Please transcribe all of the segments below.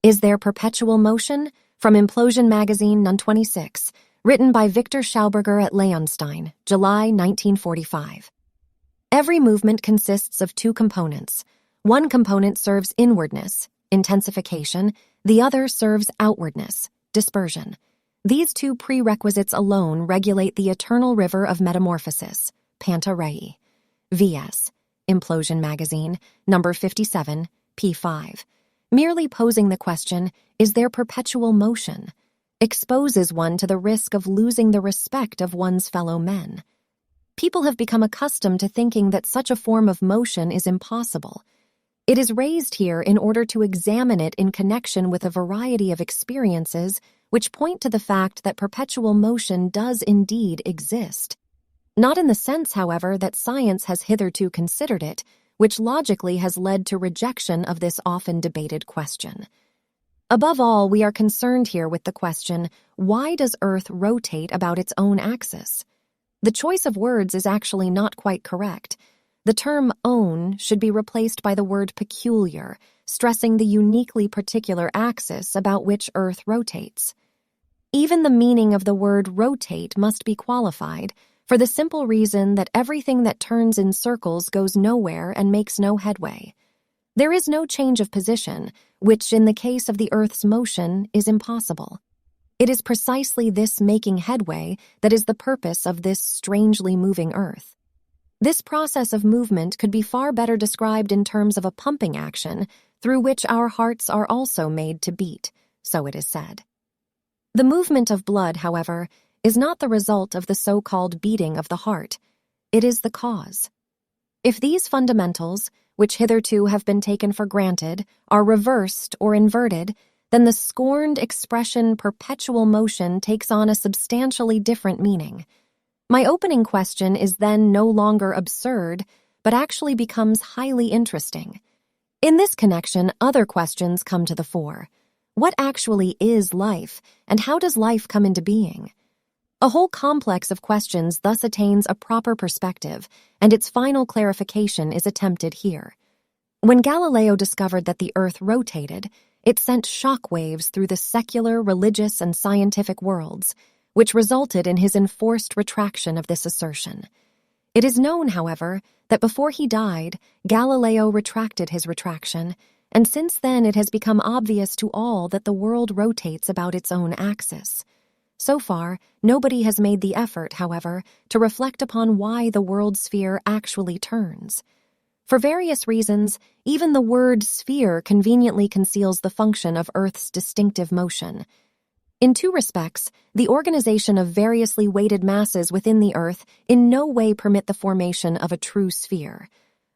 Is there perpetual motion? From Implosion Magazine, Nun 26, written by Victor Schauberger at Leonstein, July 1945. Every movement consists of two components. One component serves inwardness, intensification, the other serves outwardness, dispersion. These two prerequisites alone regulate the eternal river of metamorphosis, Panta Rhei. V.S. Implosion Magazine, number 57, p. 5. Merely posing the question, is there perpetual motion, exposes one to the risk of losing the respect of one's fellow men. People have become accustomed to thinking that such a form of motion is impossible. It is raised here in order to examine it in connection with a variety of experiences which point to the fact that perpetual motion does indeed exist. Not in the sense, however, that science has hitherto considered it, which logically has led to rejection of this often debated question. Above all, we are concerned here with the question, why does Earth rotate about its own axis? The choice of words is actually not quite correct. The term own should be replaced by the word peculiar, stressing the uniquely particular axis about which Earth rotates. Even the meaning of the word rotate must be qualified, for the simple reason that everything that turns in circles goes nowhere and makes no headway. There is no change of position, which in the case of the Earth's motion is impossible. It is precisely this making headway that is the purpose of this strangely moving Earth. This process of movement could be far better described in terms of a pumping action through which our hearts are also made to beat, so it is said. The movement of blood, however, is not the result of the so-called beating of the heart. It is the cause. If these fundamentals, which hitherto have been taken for granted, are reversed or inverted, then the scorned expression perpetual motion takes on a substantially different meaning. My opening question is then no longer absurd, but actually becomes highly interesting. In this connection, other questions come to the fore. What actually is life, and how does life come into being? A whole complex of questions thus attains a proper perspective, and its final clarification is attempted here. When Galileo discovered that the Earth rotated, it sent shock waves through the secular, religious, and scientific worlds, which resulted in his enforced retraction of this assertion. It is known, however, that before he died, Galileo retracted his retraction, and since then it has become obvious to all that the world rotates about its own axis. So far, nobody has made the effort, however, to reflect upon why the world sphere actually turns. For various reasons, even the word sphere conveniently conceals the function of Earth's distinctive motion. In two respects, the organization of variously weighted masses within the Earth in no way permit the formation of a true sphere.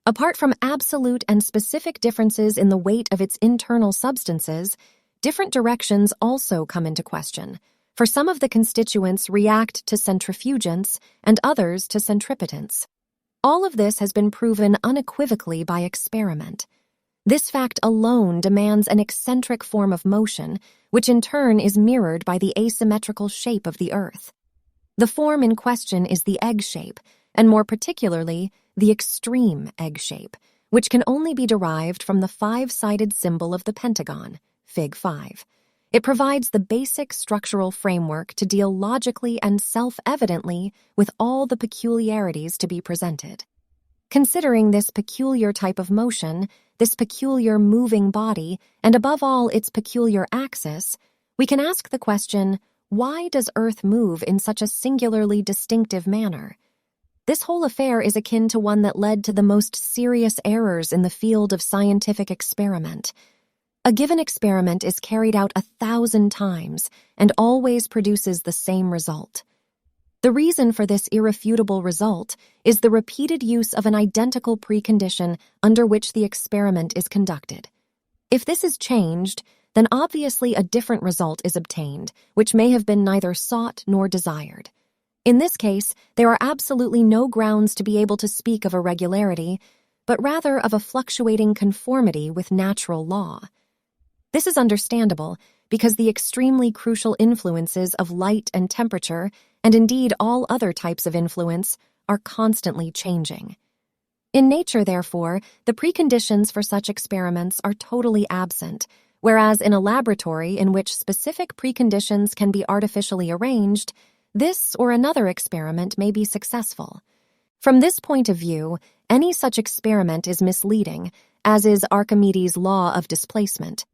Apart from absolute and specific differences in the weight of its internal substances, different directions also come into question, for some of the constituents react to centrifugants and others to centripetents. All of this has been proven unequivocally by experiment. This fact alone demands an eccentric form of motion, which in turn is mirrored by the asymmetrical shape of the Earth. The form in question is the egg shape, and more particularly, the extreme egg shape, which can only be derived from the five-sided symbol of the pentagon, Fig. 5. It provides the basic structural framework to deal logically and self-evidently with all the peculiarities to be presented. Considering this peculiar type of motion, this peculiar moving body, and above all its peculiar axis, we can ask the question, why does Earth move in such a singularly distinctive manner? This whole affair is akin to one that led to the most serious errors in the field of scientific experiment. A given experiment is carried out 1,000 times and always produces the same result. The reason for this irrefutable result is the repeated use of an identical precondition under which the experiment is conducted. If this is changed, then obviously a different result is obtained, which may have been neither sought nor desired. In this case, there are absolutely no grounds to be able to speak of irregularity, but rather of a fluctuating conformity with natural law. This is understandable because the extremely crucial influences of light and temperature, and indeed all other types of influence, are constantly changing. In nature, therefore, the preconditions for such experiments are totally absent, whereas in a laboratory in which specific preconditions can be artificially arranged, this or another experiment may be successful. From this point of view, any such experiment is misleading, as is Archimedes' law of displacement.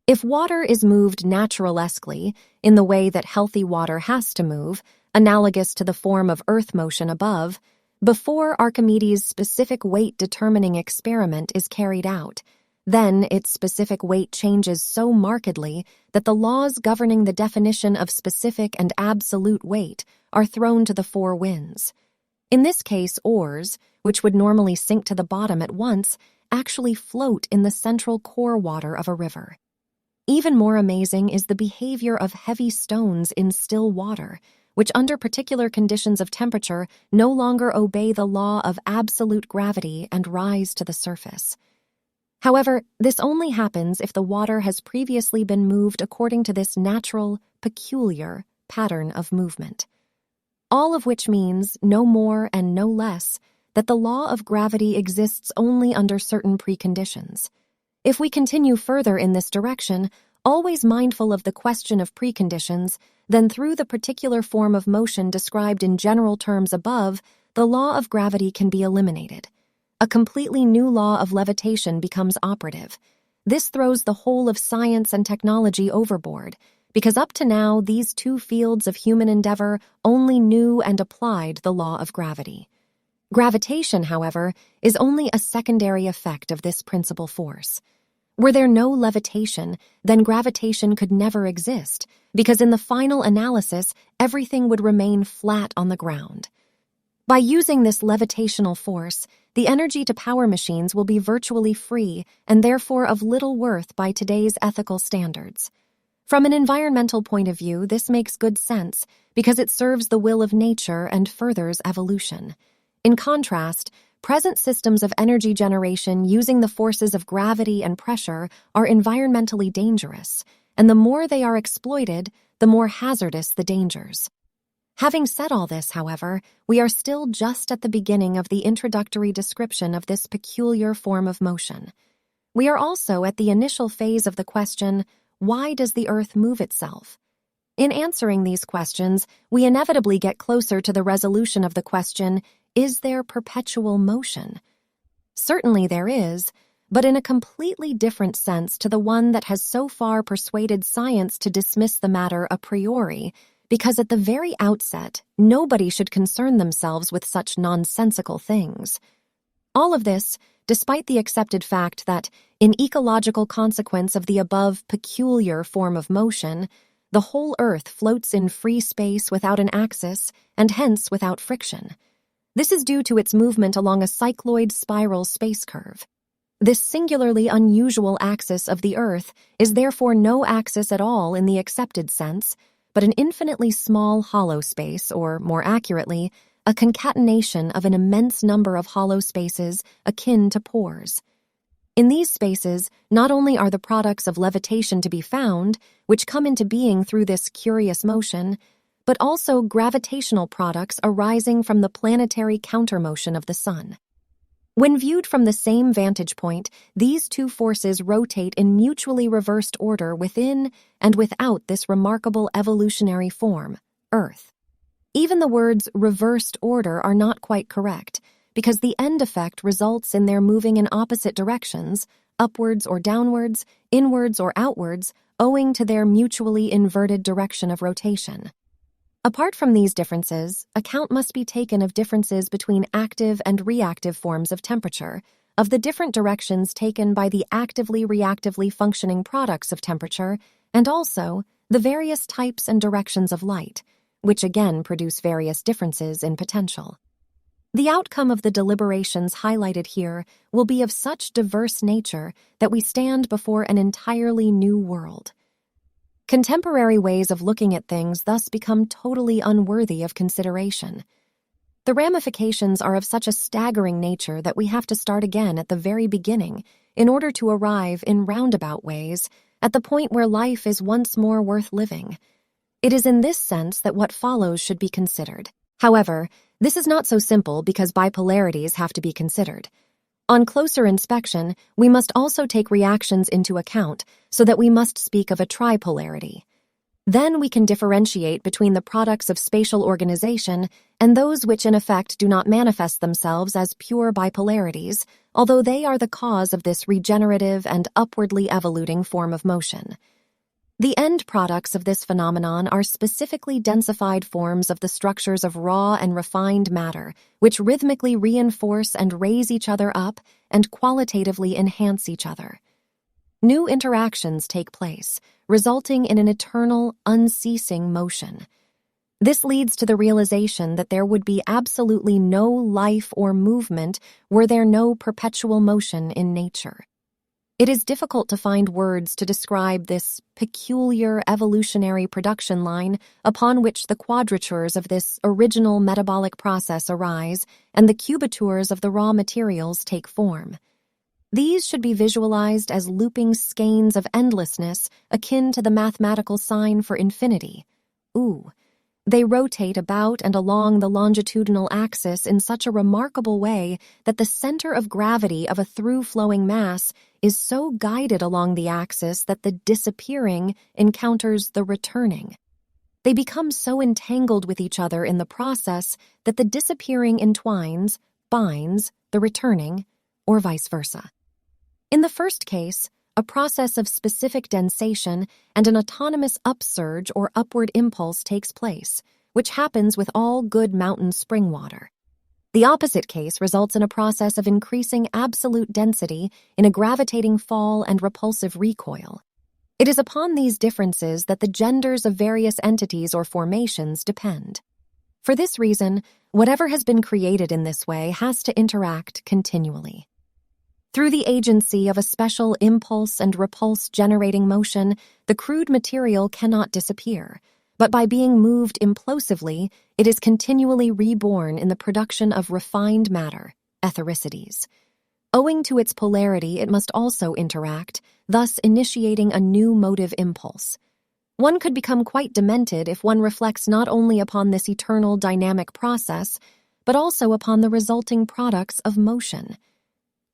If water is moved naturalesquely, in the way that healthy water has to move, analogous to the form of earth motion above, before Archimedes' specific weight-determining experiment is carried out, then its specific weight changes so markedly that the laws governing the definition of specific and absolute weight are thrown to the four winds. In this case, ores, which would normally sink to the bottom at once, actually float in the central core water of a river. Even more amazing is the behavior of heavy stones in still water, which under particular conditions of temperature no longer obey the law of absolute gravity and rise to the surface. However, this only happens if the water has previously been moved according to this natural, peculiar pattern of movement. All of which means no more and no less that the law of gravity exists only under certain preconditions. If we continue further in this direction, always mindful of the question of preconditions, then through the particular form of motion described in general terms above, the law of gravity can be eliminated. A completely new law of levitation becomes operative. This throws the whole of science and technology overboard, because up to now these two fields of human endeavor only knew and applied the law of gravity. Gravitation, however, is only a secondary effect of this principal force. Were there no levitation, then gravitation could never exist, because in the final analysis, everything would remain flat on the ground. By using this levitational force, the energy to power machines will be virtually free and therefore of little worth by today's ethical standards. From an environmental point of view, this makes good sense because it serves the will of nature and furthers evolution. In contrast, present systems of energy generation using the forces of gravity and pressure are environmentally dangerous, and the more they are exploited, the more hazardous the dangers. Having said all this, however, we are still just at the beginning of the introductory description of this peculiar form of motion. We are also at the initial phase of the question, why does the Earth move itself? In answering these questions, we inevitably get closer to the resolution of the question, is there perpetual motion? Certainly there is, but in a completely different sense to the one that has so far persuaded science to dismiss the matter a priori, because at the very outset, nobody should concern themselves with such nonsensical things. All of this, despite the accepted fact that, in ecological consequence of the above peculiar form of motion, the whole Earth floats in free space without an axis and hence without friction. This is due to its movement along a cycloid spiral space curve. This singularly unusual axis of the Earth is therefore no axis at all in the accepted sense, but an infinitely small hollow space, or more accurately, a concatenation of an immense number of hollow spaces akin to pores. In these spaces, not only are the products of levitation to be found, which come into being through this curious motion, but also gravitational products arising from the planetary countermotion of the Sun. When viewed from the same vantage point, these two forces rotate in mutually reversed order within and without this remarkable evolutionary form, Earth. Even the words reversed order are not quite correct, because the end effect results in their moving in opposite directions, upwards or downwards, inwards or outwards, owing to their mutually inverted direction of rotation. Apart from these differences, account must be taken of differences between active and reactive forms of temperature, of the different directions taken by the actively-reactively functioning products of temperature, and also the various types and directions of light, which again produce various differences in potential. The outcome of the deliberations highlighted here will be of such diverse nature that we stand before an entirely new world. Contemporary ways of looking at things thus become totally unworthy of consideration. The ramifications are of such a staggering nature that we have to start again at the very beginning in order to arrive in roundabout ways at the point where life is once more worth living. It is in this sense that what follows should be considered. However, this is not so simple because bipolarities have to be considered. On closer inspection, we must also take reactions into account so that we must speak of a tripolarity. Then we can differentiate between the products of spatial organization and those which in effect do not manifest themselves as pure bipolarities, although they are the cause of this regenerative and upwardly evoluting form of motion. The end products of this phenomenon are specifically densified forms of the structures of raw and refined matter, which rhythmically reinforce and raise each other up and qualitatively enhance each other. New interactions take place, resulting in an eternal, unceasing motion. This leads to the realization that there would be absolutely no life or movement were there no perpetual motion in nature. It is difficult to find words to describe this peculiar evolutionary production line upon which the quadratures of this original metabolic process arise and the cubatures of the raw materials take form. These should be visualized as looping skeins of endlessness akin to the mathematical sign for infinity. They rotate about and along the longitudinal axis in such a remarkable way that the center of gravity of a through-flowing mass is so guided along the axis that the disappearing encounters the returning. They become so entangled with each other in the process that the disappearing entwines, binds, the returning, or vice versa. In the first case, a process of specific densation and an autonomous upsurge or upward impulse takes place, which happens with all good mountain spring water. The opposite case results in a process of increasing absolute density in a gravitating fall and repulsive recoil. It is upon these differences that the genders of various entities or formations depend. For this reason, whatever has been created in this way has to interact continually. Through the agency of a special impulse and repulse generating motion, the crude material cannot disappear, but by being moved implosively, it is continually reborn in the production of refined matter, ethericities. Owing to its polarity, it must also interact, thus initiating a new motive impulse. One could become quite demented if one reflects not only upon this eternal dynamic process, but also upon the resulting products of motion.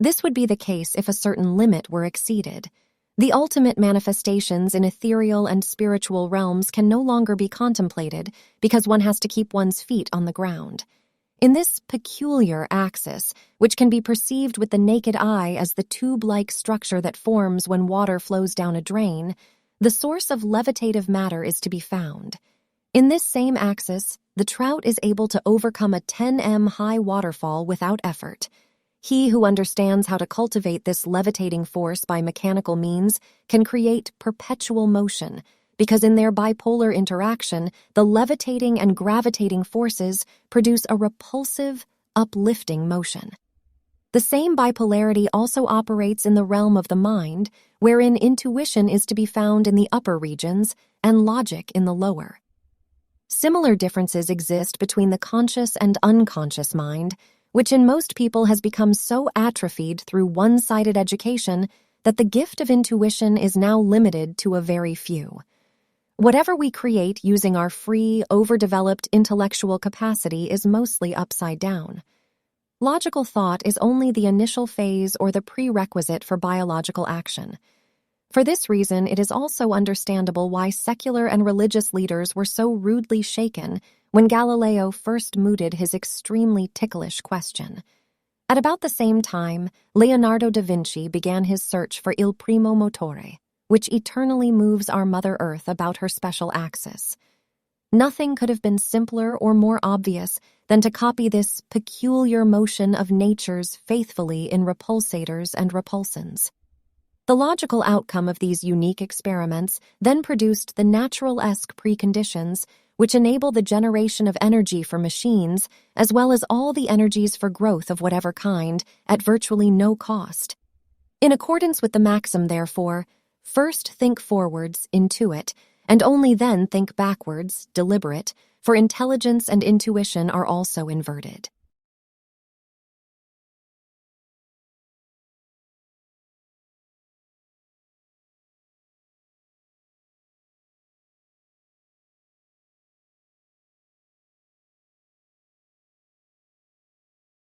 This would be the case if a certain limit were exceeded. The ultimate manifestations in ethereal and spiritual realms can no longer be contemplated because one has to keep one's feet on the ground. In this peculiar axis, which can be perceived with the naked eye as the tube-like structure that forms when water flows down a drain, the source of levitative matter is to be found. In this same axis, the trout is able to overcome a 10 m high waterfall without effort. He who understands how to cultivate this levitating force by mechanical means can create perpetual motion, because in their bipolar interaction, the levitating and gravitating forces produce a repulsive, uplifting motion. The same bipolarity also operates in the realm of the mind, wherein intuition is to be found in the upper regions and logic in the lower. Similar differences exist between the conscious and unconscious mind, which in most people has become so atrophied through one-sided education that the gift of intuition is now limited to a very few. Whatever we create using our free, overdeveloped intellectual capacity is mostly upside down. Logical thought is only the initial phase or the prerequisite for biological action. For this reason, it is also understandable why secular and religious leaders were so rudely shaken when Galileo first mooted his extremely ticklish question. At about the same time, Leonardo da Vinci began his search for il primo motore, which eternally moves our Mother Earth about her special axis. Nothing could have been simpler or more obvious than to copy this peculiar motion of nature's faithfully in repulsators and repulsons. The logical outcome of these unique experiments then produced the natural-esque preconditions which enable the generation of energy for machines, as well as all the energies for growth of whatever kind, at virtually no cost. In accordance with the maxim, therefore, first think forwards, intuit, and only then think backwards, deliberate, for intelligence and intuition are also inverted.